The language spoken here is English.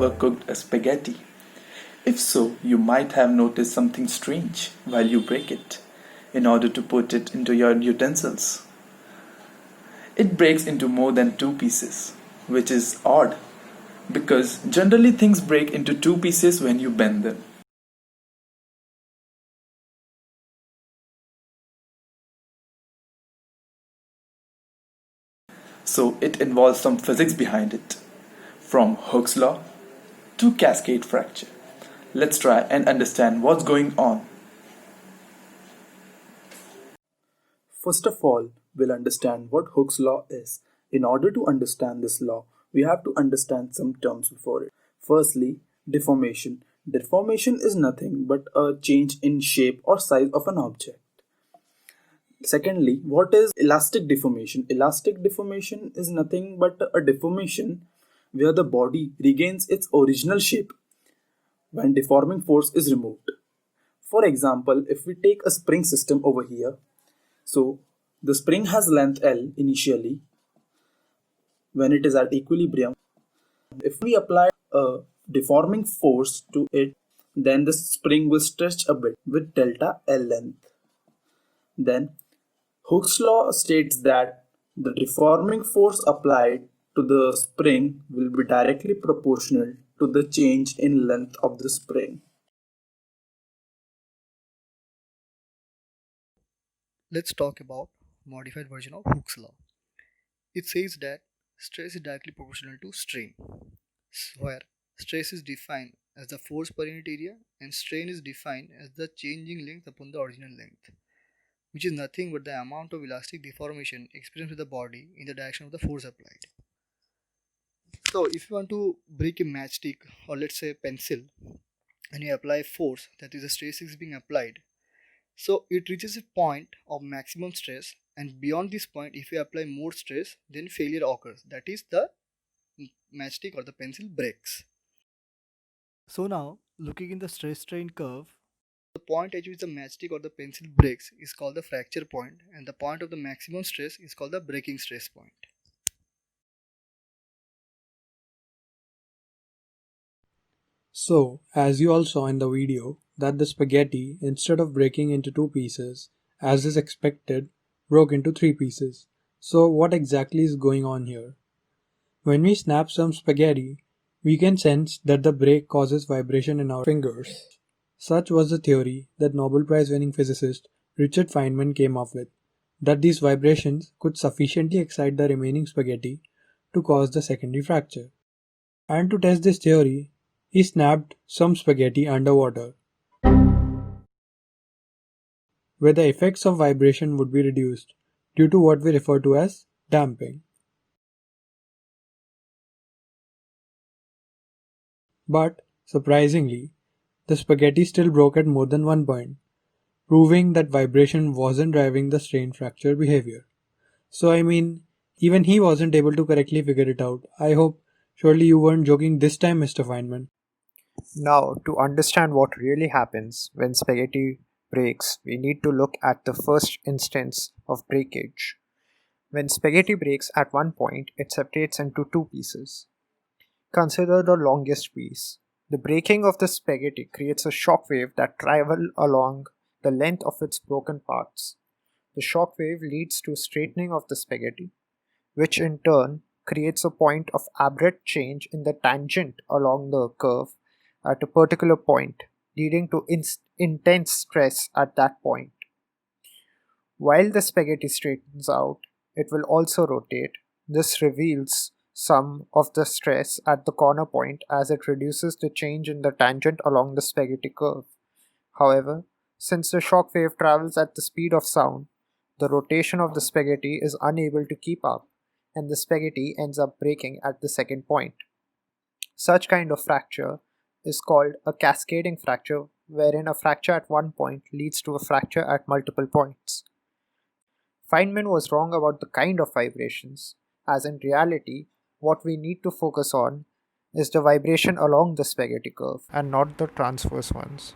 ever cooked a spaghetti? If so, you might have noticed something strange while you break it in order to put it into your utensils. It breaks into more than two pieces, which is odd because generally things break into two pieces when you bend them. So it involves some physics behind it, from Hooke's law to cascade fracture. Let's try and understand what's going on. First of all, we'll understand what Hooke's law is. In order to understand this law, we have to understand some terms before it. Firstly, deformation. Deformation is nothing but a change in shape or size of an object. Secondly, what is elastic deformation? Elastic deformation is nothing but a deformation where the body regains its original shape when deforming force is removed. For example, if we take a spring system over here, so the spring has length L initially when it is at equilibrium. If we apply a deforming force to it, then the spring will stretch a bit with delta L length. Then Hooke's law states that the deforming force applied to the spring will be directly proportional to the change in length of the spring. Let's talk about modified version of Hooke's law. It says that stress is directly proportional to strain, where stress is defined as the force per unit area and strain is defined as the changing length upon the original length, which is nothing but the amount of elastic deformation experienced with the body in the direction of the force applied. So, if you want to break a matchstick or let's say pencil and you apply force, that is the stress is being applied, so it reaches a point of maximum stress, and beyond this point, if you apply more stress, then failure occurs. That is, the matchstick or the pencil breaks. So now, looking in the stress strain curve, the point at which the matchstick or the pencil breaks is called the fracture point, and the point of the maximum stress is called the breaking stress point. So, as you all saw in the video, that the spaghetti, instead of breaking into two pieces, as is expected, broke into three pieces. So, what exactly is going on here? When we snap some spaghetti, we can sense that the break causes vibration in our fingers. Such was the theory that Nobel Prize winning physicist Richard Feynman came up with, that these vibrations could sufficiently excite the remaining spaghetti to cause the secondary fracture. And to test this theory, he snapped some spaghetti underwater, where the effects of vibration would be reduced due to what we refer to as damping. But, surprisingly, the spaghetti still broke at more than one point, proving that vibration wasn't driving the strain fracture behavior. So, I mean, even he wasn't able to correctly figure it out. I hope, surely you weren't joking this time, Mr. Feynman. Now, to understand what really happens when spaghetti breaks, we need to look at the first instance of breakage. When spaghetti breaks at one point, it separates into two pieces. Consider the longest piece. The breaking of the spaghetti creates a shock wave that travels along the length of its broken parts. The shock wave leads to straightening of the spaghetti, which in turn creates a point of abrupt change in the tangent along the curve at a particular point, leading to intense stress at that point. While the spaghetti straightens out, it will also rotate. This reveals some of the stress at the corner point as it reduces the change in the tangent along the spaghetti curve. However, since the shock wave travels at the speed of sound, the rotation of the spaghetti is unable to keep up, and the spaghetti ends up breaking at the second point. Such kind of fracture is called a cascading fracture, wherein a fracture at one point leads to a fracture at multiple points. Feynman was wrong about the kind of vibrations, as in reality, what we need to focus on is the vibration along the spaghetti curve and not the transverse ones.